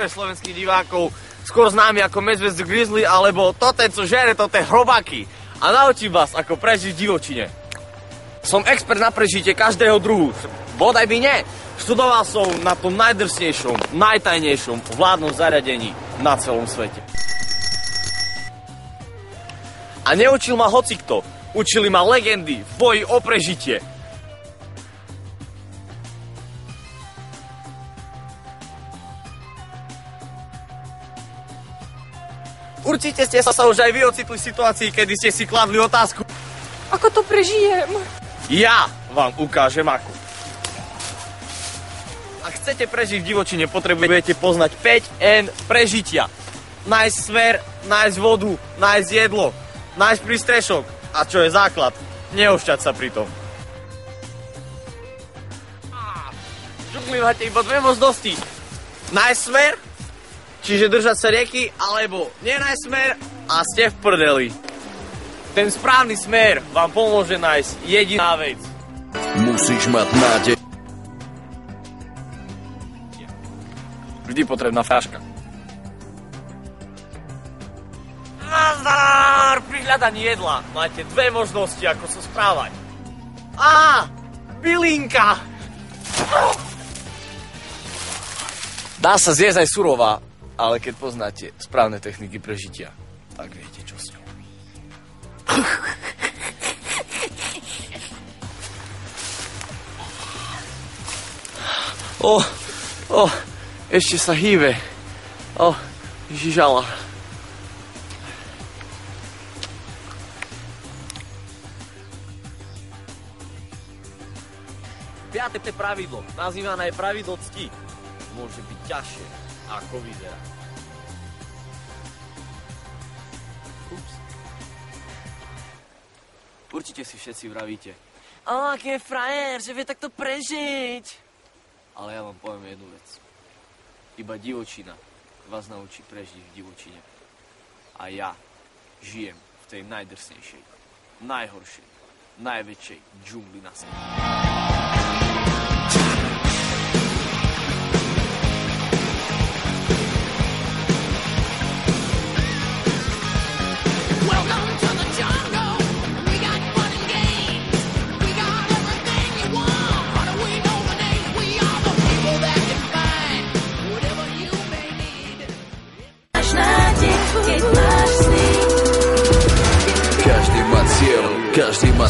pre slovenských divákov, skôr známy ako Medveď z Grizzly, alebo Toten, co žere, tote hrobaky. A naučím vás, ako prežiť v divočine. Som expert na prežitie každého druhu. Bodaj by nie. Študoval som na tom najdrsnejšom, najtajnejšom vládnom zariadení na celom svete. A neučil ma hocikto. Učili ma legendy v boji o prežitie. Určite ste sa už aj vy ocitli v situácii, kedy ste si kladli otázku. Ako to prežijem? Ja vám ukážem ako. Ak chcete prežiť v divočine, potrebujete poznať 5 N prežitia. Nájsť smer, nájsť vodu, nájsť jedlo, nájsť prístrešok. A čo je základ? Neošťať sa pri tom. V džungli máte iba dve možnosti. Nájsť smer, čiže držať sa rieky, alebo nenájsť smer a ste v prdeli. Ten správny smer vám pomôže nájsť jediná vec. Musíš mať nádej. Vždy potrebná fľaška. Nazdar! Pri hľadaní jedla máte dve možnosti, ako sa správať. Bylinka! Dá sa zjesť aj surová, ale keď poznáte správne techniky prežitia, tak viete, čo s ňou. Ešte sa hýbe. Ježižala. Piate pravidlo, nazývané pravidlo cti, môže byť ťažšie, ako vyzerá. Ups. Určite si všetci vravíte, aký je frajer, že vie takto prežiť. Ale ja vám poviem jednu vec. Iba divočina vás naučí prežiť v divočine. A ja žijem v tej najdrsnejšej, najhoršej, najväčšej džungli na svete. Každý má cieľ, každý má